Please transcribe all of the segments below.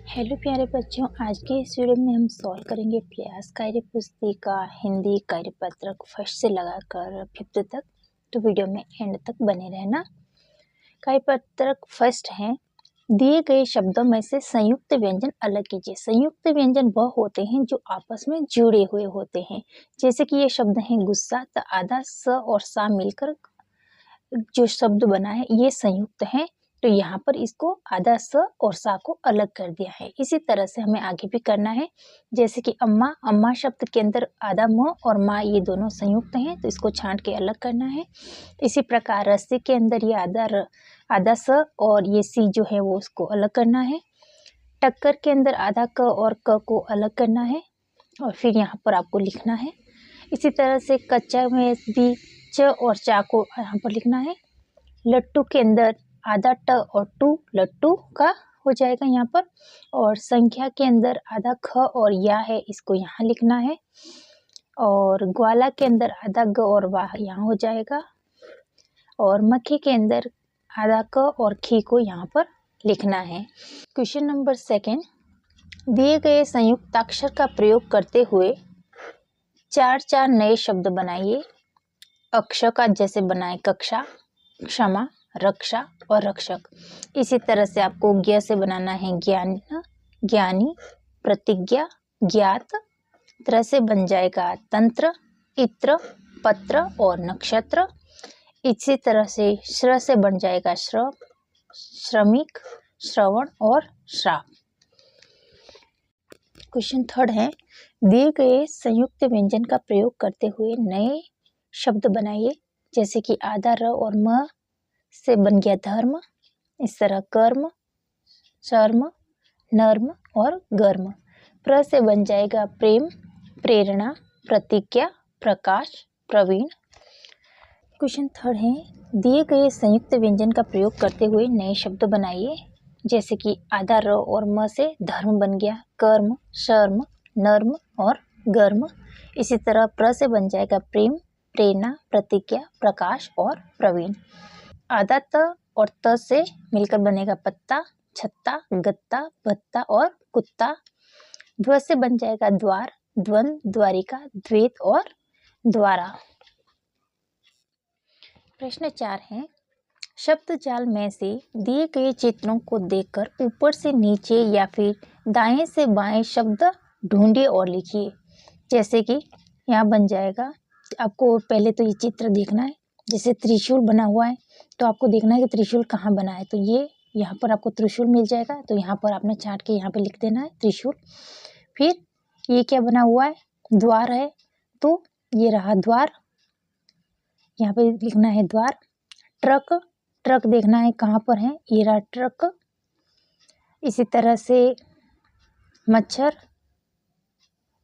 Hello प्यारे बच्चों, आज के इस वीडियो में हम सॉल्व करेंगे प्रयास कार्य पुस्तिका हिंदी कार्यपत्रक फर्स्ट से लगाकर फिफ्थ तक। तो वीडियो में एंड तक बने रहना। कार्यपत्रक फर्स्ट है, दिए गए शब्दों में से संयुक्त व्यंजन अलग कीजिए। संयुक्त व्यंजन वह होते हैं जो आपस में जुड़े हुए होते हैं। जैसे कि ये शब्द हैं गुस्सा, तो आधा स और सा मिलकर जो शब्द बना है ये संयुक्त है। तो यहाँ पर इसको आधा स और सा को अलग कर दिया है। इसी तरह से हमें आगे भी करना है। जैसे कि अम्मा, अम्मा शब्द के अंदर आधा म और माँ ये दोनों संयुक्त हैं, तो इसको छांट के अलग करना है। इसी प्रकार रस्सी के अंदर ये आधा स और ये सी जो है वो उसको अलग करना है। टक्कर के अंदर आधा क और क को अलग करना है और फिर यहाँ पर आपको लिखना है। इसी तरह से कच्चा में भी च और चा को यहाँ पर लिखना है। लट्टू के अंदर आधा ट और टू लट्टू का हो जाएगा यहाँ पर। और संख्या के अंदर आधा ख और या है, इसको यहाँ लिखना है। और ग्वाला के अंदर आधा ग और वाह यहाँ हो जाएगा। और मक्खी के अंदर आधा क और खी को यहाँ पर लिखना है। क्वेश्चन नंबर सेकंड, दिए गए संयुक्ताक्षर का प्रयोग करते हुए चार नए शब्द बनाइए। अक्षर का जैसे बनाए कक्षा, क्षमा, रक्षा और रक्षक। इसी तरह से आपको ज्ञ से बनाना है ज्ञान, ज्ञानी, प्रतिज्ञा, ज्ञात। तरह से बन जाएगा तंत्र, इत्र, पत्र और नक्षत्र। इसी तरह से श्र से बन जाएगा श्रव, श्रमिक, श्रवण और श्राप। क्वेश्चन थर्ड है, दिए गए संयुक्त व्यंजन का प्रयोग करते हुए नए शब्द बनाइए। जैसे कि आधा र और म से बन गया धर्म। इस तरह कर्म, चर्म, नर्म और गर्म। प्र से बन जाएगा प्रेम, प्रेरणा, प्रतिज्ञा, प्रकाश, प्रवीण। क्वेश्चन थर्ड है, दिए गए संयुक्त व्यंजन का प्रयोग करते हुए नए शब्द बनाइए। जैसे कि आधा र और म से धर्म बन गया कर्म, शर्म, नर्म और गर्म। इसी तरह प्र से बन जाएगा प्रेम, प्रेरणा, प्रतिज्ञा, प्रकाश और प्रवीण। आधा त और त से मिलकर बनेगा पत्ता, छत्ता, गत्ता, भत्ता और कुत्ता। ध्व से बन जाएगा द्वार, द्वंद, द्वारिका, द्वैत और द्वारा। प्रश्न 4 है, शब्द जाल में से दिए गए चित्रों को देखकर ऊपर से नीचे या फिर दाएं से बाएं शब्द ढूंढिए और लिखिए। जैसे कि यहाँ बन जाएगा, आपको पहले तो ये चित्र देखना है। जैसे त्रिशूल बना हुआ है तो आपको देखना है कि त्रिशूल कहाँ बना है। तो ये यहाँ पर आपको त्रिशूल मिल जाएगा, तो यहाँ पर आपने छांट के यहाँ पे लिख देना है त्रिशूल। फिर ये क्या बना हुआ है, द्वार है, तो ये रहा द्वार, यहाँ पे लिखना है द्वार। ट्रक, ट्रक देखना है कहाँ पर है, ये रहा ट्रक। इसी तरह से मच्छर,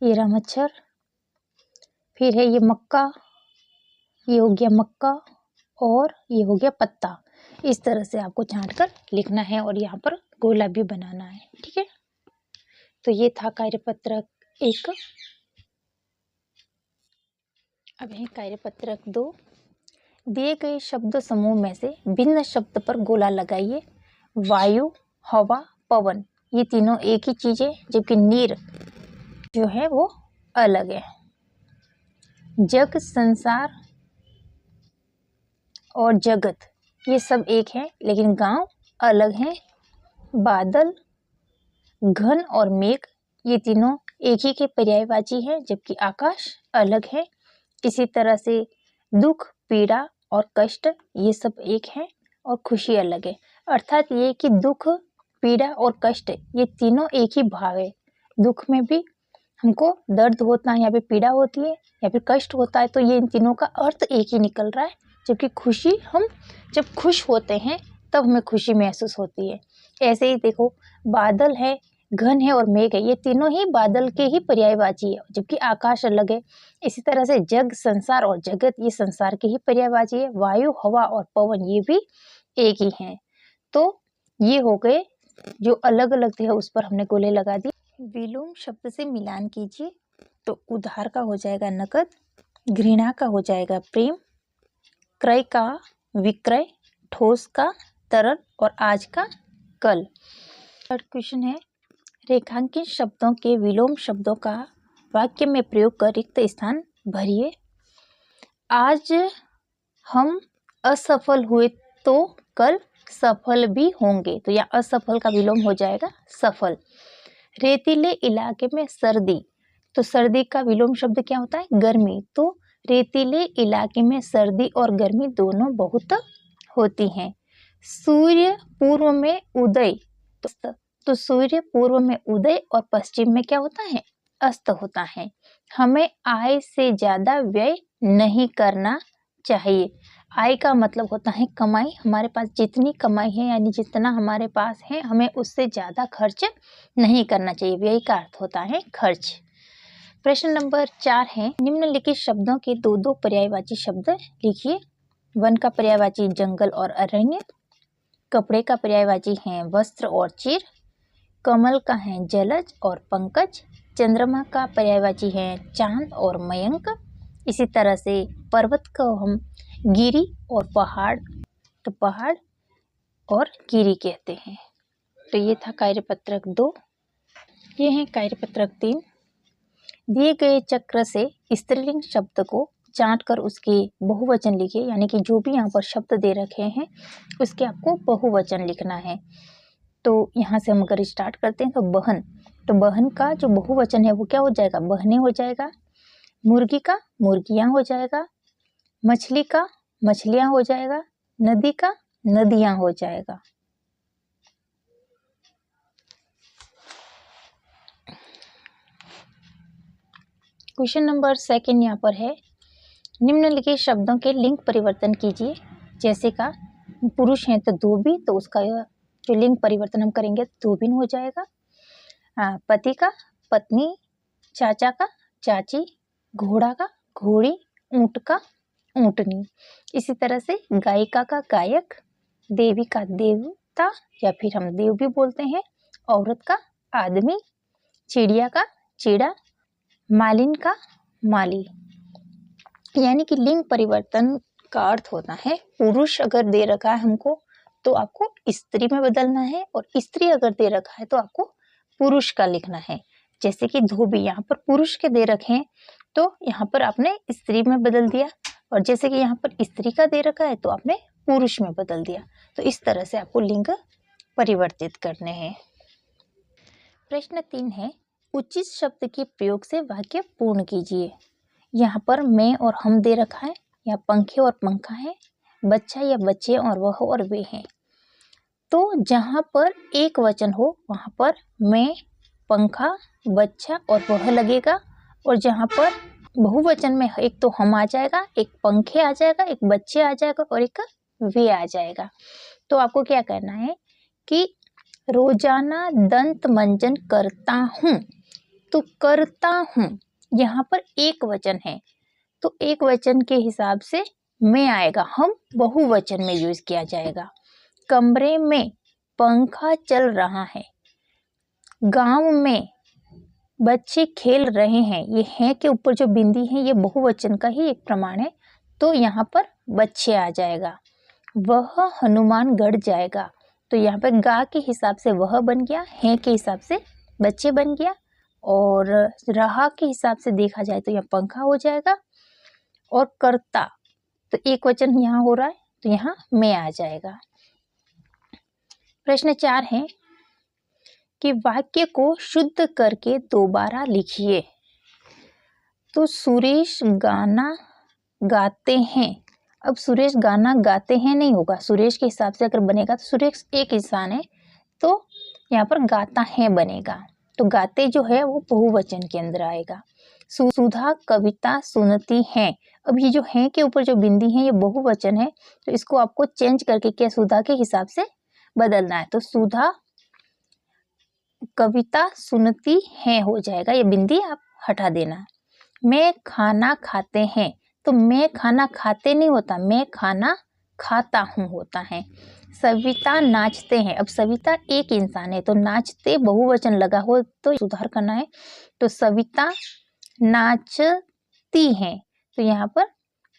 ये रहा मच्छर। फिर है ये मक्का, ये हो गया मक्का और ये हो गया पत्ता। इस तरह से आपको छांट कर लिखना है और यहाँ पर गोला भी बनाना है। ठीक है, तो ये था कार्यपत्रक 1। अब है कार्यपत्रक 2। दिए गए शब्द समूह में से भिन्न शब्द पर गोला लगाइए। वायु, हवा, पवन ये तीनों एक ही चीज है, जबकि नीर जो है वो अलग है। जग, संसार और जगत ये सब एक है, लेकिन गांव अलग हैं। बादल, घन और मेघ ये तीनों एक ही के पर्यायवाची हैं, जबकि आकाश अलग है। इसी तरह से दुख, पीड़ा और कष्ट ये सब एक हैं और खुशी अलग है। अर्थात ये कि दुख, पीड़ा और कष्ट ये तीनों एक ही भाव है। दुख में भी हमको दर्द होता है, यहाँ पे पीड़ा होती है, या फिर कष्ट होता है, तो ये इन तीनों का अर्थ एक ही निकल रहा है। जबकि खुशी, हम जब खुश होते हैं तब हमें खुशी महसूस होती है। ऐसे ही देखो, बादल है, घन है और मेघ है, ये तीनों ही बादल के ही पर्यायवाची है, जबकि आकाश अलग है। इसी तरह से जग, संसार और जगत ये संसार के ही पर्यायवाची है। वायु, हवा और पवन ये भी एक ही हैं। तो ये हो गए जो अलग अलग थे, उस पर हमने गोले लगा दिए। विलोम शब्द से मिलान कीजिए। तो उधार का हो जाएगा नकद, घृणा का हो जाएगा प्रेम, क्रय का विक्रय, ठोस का तरल और आज का कल। थर्ड क्वेश्चन है, रेखांकित शब्दों के विलोम शब्दों का वाक्य में प्रयोग कर रिक्त स्थान भरिए। आज हम असफल हुए तो कल सफल भी होंगे, तो यह असफल का विलोम हो जाएगा सफल। रेतीले इलाके में सर्दी, तो सर्दी का विलोम शब्द क्या होता है? गर्मी। तो रेतीले इलाके में सर्दी और गर्मी दोनों बहुत होती हैं। सूर्य पूर्व में उदय, तो सूर्य पूर्व में उदय और पश्चिम में क्या होता है? अस्त होता है। हमें आय से ज्यादा व्यय नहीं करना चाहिए। आय का मतलब होता है कमाई। हमारे पास जितनी कमाई है यानी जितना हमारे पास है, हमें उससे ज्यादा खर्च नहीं करना चाहिए। व्यय का अर्थ होता है खर्च। प्रश्न नंबर 4 है, निम्नलिखित शब्दों के दो दो पर्यायवाची शब्द लिखिए। वन का पर्यायवाची जंगल और अरण्य, कपड़े का पर्यायवाची है वस्त्र और चीर, कमल का है जलज और पंकज, चंद्रमा का पर्यायवाची है चांद और मयंक। इसी तरह से पर्वत को हम गिरी और पहाड़, तो पहाड़ और गिरी कहते हैं। तो ये था कार्यपत्रक 2। ये है कार्यपत्रक 3। दिए गए चक्र से स्त्रीलिंग शब्द को चाट कर उसके बहुवचन लिखिए, यानी कि जो भी यहाँ पर शब्द दे रखे हैं उसके आपको बहुवचन लिखना है। तो यहाँ से हम अगर स्टार्ट करते हैं तो बहन, तो बहन का जो बहुवचन है वो क्या हो जाएगा? बहनें हो जाएगा। मुर्गी का मुर्गियाँ हो जाएगा। मछली का मछलियाँ हो जाएगा। नदी का नदियाँ हो जाएगा। क्वेश्चन नंबर 2 यहाँ पर है, निम्नलिखित शब्दों के लिंग परिवर्तन कीजिए। जैसे का पुरुष है तो धोबी, तो उसका जो लिंग परिवर्तन हम करेंगे धोबिन हो जाएगा। पति का पत्नी, चाचा का चाची, घोड़ा का घोड़ी, ऊंट का ऊंटनी। इसी तरह से गायिका का गायक, देवी का देवता या फिर हम देव भी बोलते हैं, औरत का आदमी, चिड़िया का चिड़ा, मालिन का माली। यानी कि लिंग परिवर्तन का अर्थ होता है पुरुष अगर दे रखा है हमको तो आपको स्त्री में बदलना है, और स्त्री अगर दे रखा है तो आपको पुरुष का लिखना है। जैसे कि धोबी यहाँ पर पुरुष के दे रखे हैं तो यहाँ पर आपने स्त्री में बदल दिया, और जैसे कि यहाँ पर स्त्री का दे रखा है तो आपने पुरुष में बदल दिया। तो इस तरह से आपको लिंग परिवर्तित करने हैं। प्रश्न 3 है, उचित शब्द के प्रयोग से वाक्य पूर्ण कीजिए। यहाँ पर मैं और हम दे रखा है, या पंखे और पंखा है, बच्चा या बच्चे और वह और वे हैं। तो जहाँ पर एक वचन हो वहाँ पर मैं, पंखा, बच्चा और वह लगेगा, और जहाँ पर बहुवचन में एक तो हम आ जाएगा, एक पंखे आ जाएगा, एक बच्चे आ जाएगा और एक वे आ जाएगा। तो आपको क्या करना है कि रोजाना दंत मंजन करता हूँ, तो करता हूँ यहाँ पर एक वचन है, तो एक वचन के हिसाब से मैं आएगा, हम बहुवचन में यूज किया जाएगा। कमरे में पंखा चल रहा है, गांव में बच्चे खेल रहे हैं, ये हैं के ऊपर जो बिंदी है ये बहुवचन का ही एक प्रमाण है, तो यहाँ पर बच्चे आ जाएगा। वह हनुमानगढ़ जाएगा, तो यहाँ पर गा के हिसाब से वह बन गया, हैं के हिसाब से बच्चे बन गया, और रहा के हिसाब से देखा जाए तो यहाँ पंखा हो जाएगा, और करता तो एक वचन यहाँ हो रहा है तो यहाँ मैं आ जाएगा। प्रश्न 4 है कि वाक्य को शुद्ध करके दोबारा लिखिए। तो सुरेश गाना गाते हैं, अब सुरेश गाना गाते हैं नहीं होगा, सुरेश के हिसाब से अगर बनेगा तो सुरेश एक इंसान है तो यहाँ पर गाता है बनेगा, तो गाते जो है वो बहुवचन के अंदर आएगा। सुधा कविता सुनती हैं, अब ये जो है के ऊपर जो बिंदी है ये बहुवचन है, तो इसको आपको चेंज करके क्या सुधा के हिसाब से बदलना है, तो सुधा कविता सुनती हैं हो जाएगा, ये बिंदी आप हटा देना। मैं खाना खाते हैं, तो मैं खाना खाते नहीं होता, मैं खाना खाता हूँ होता है। सविता नाचते हैं, अब सविता एक इंसान है तो नाचते बहुवचन लगा हो तो सुधार करना है, तो सविता नाचती हैं, तो यहाँ पर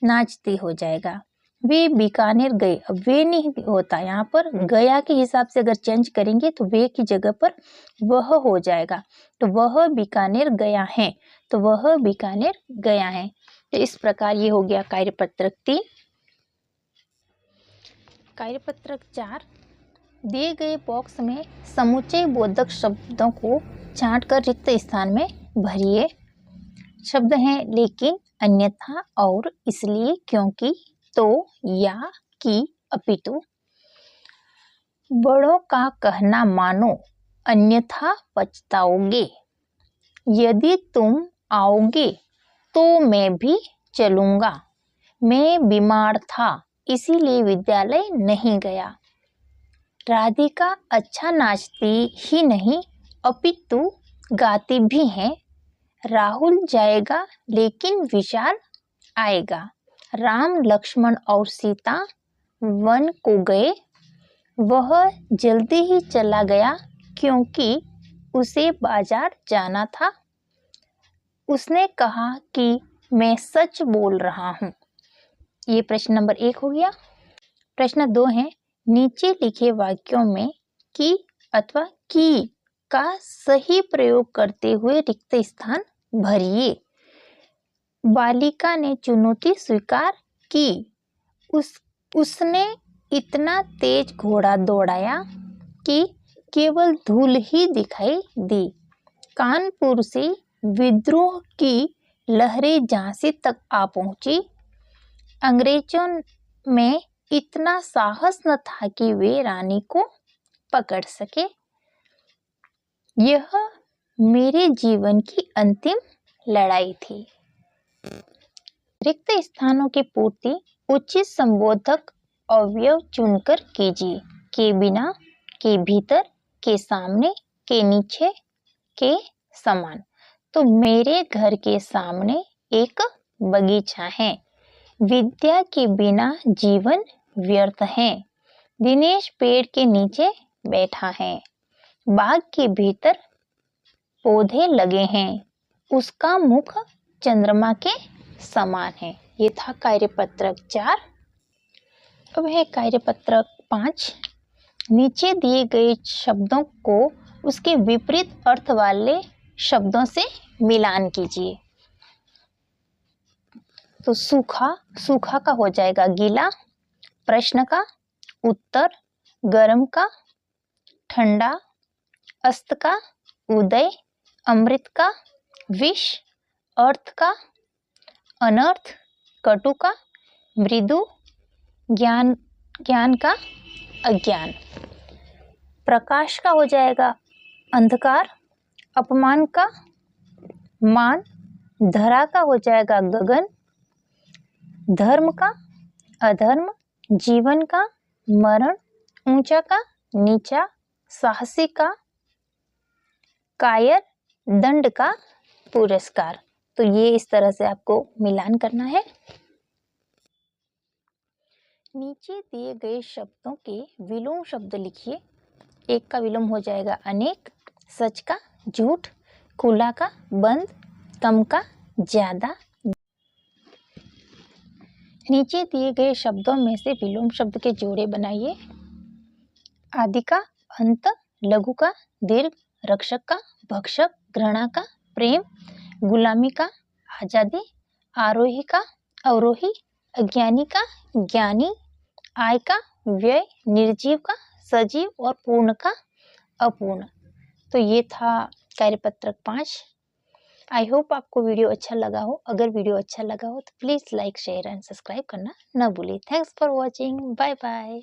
नाचती हो जाएगा। वे बीकानेर गए। अब वे नहीं होता यहाँ पर, गया के हिसाब से अगर चेंज करेंगे तो वे की जगह पर वह हो जाएगा। तो वह बीकानेर गया है, तो वह बीकानेर गया है। तो इस प्रकार ये हो गया कार्यपत्रक 3। कार्यपत्रक 4, दिए गए बॉक्स में समुच्चय बोधक शब्दों को छांटकर रिक्त स्थान में भरिए। शब्द हैं लेकिन, अन्यथा, और, इसलिए, क्योंकि, तो, या, कि, अपितु। बड़ों का कहना मानो, अन्यथा पछताओगे। यदि तुम आओगे तो मैं भी चलूंगा। मैं बीमार था इसीलिए विद्यालय नहीं गया। राधिका अच्छा नाचती ही नहीं अपितु गाती भी है। राहुल जाएगा लेकिन विशाल आएगा। राम, लक्ष्मण और सीता वन को गए। वह जल्दी ही चला गया क्योंकि उसे बाजार जाना था। उसने कहा कि मैं सच बोल रहा हूँ। ये प्रश्न नंबर 1 हो गया। प्रश्न 2 है, नीचे लिखे वाक्यों में कि अथवा की का सही प्रयोग करते हुए रिक्त स्थान भरिए। बालिका ने चुनौती स्वीकार की। उसने इतना तेज घोड़ा दौड़ाया कि केवल धूल ही दिखाई दी। कानपुर से विद्रोह की लहरें झांसी तक आ पहुंची। अंग्रेजों में इतना साहस न था कि वे रानी को पकड़ सके। यह मेरे जीवन की अंतिम लड़ाई थी। रिक्त स्थानों की पूर्ति उचित संबोधक अवयव चुनकर कीजिए। के बिना, के भीतर, के सामने, के नीचे, के समान। तो मेरे घर के सामने एक बगीचा है। विद्या के बिना जीवन व्यर्थ है। दिनेश पेड़ के नीचे बैठा है। बाग के भीतर पौधे लगे हैं। उसका मुख चंद्रमा के समान है। ये था कार्यपत्रक 4। अब है कार्यपत्रक 5। नीचे दिए गए शब्दों को उसके विपरीत अर्थ वाले शब्दों से मिलान कीजिए। तो सूखा, सूखा का हो जाएगा गीला। प्रश्न का उत्तर, गर्म का ठंडा, अस्त का उदय, अमृत का विष, अर्थ का अनर्थ, कटु का मृदु, ज्ञान का अज्ञान। प्रकाश का हो जाएगा अंधकार, अपमान का मान, धरा का हो जाएगा गगन, धर्म का अधर्म, जीवन का मरण, ऊंचा का नीचा, साहसी का कायर, दंड का पुरस्कार। तो ये इस तरह से आपको मिलान करना है। नीचे दिए गए शब्दों के विलोम शब्द लिखिए। एक का विलोम हो जाएगा अनेक, सच का झूठ, खुला का बंद, कम का ज्यादा। नीचे दिए गए शब्दों में से विलोम शब्द के जोड़े बनाइए। आदि का अंत, लघु का दीर्घ, रक्षक का भक्षक, घृणा का प्रेम, गुलामी का आजादी, आरोही का अवरोही, अज्ञानी का ज्ञानी, आय का व्यय, निर्जीव का सजीव और पूर्ण का अपूर्ण। तो ये था कार्यपत्रक 5। आई होप आपको वीडियो अच्छा लगा हो। अगर वीडियो अच्छा लगा हो तो please like, share and subscribe करना न भूलें। Thanks for watching. Bye bye.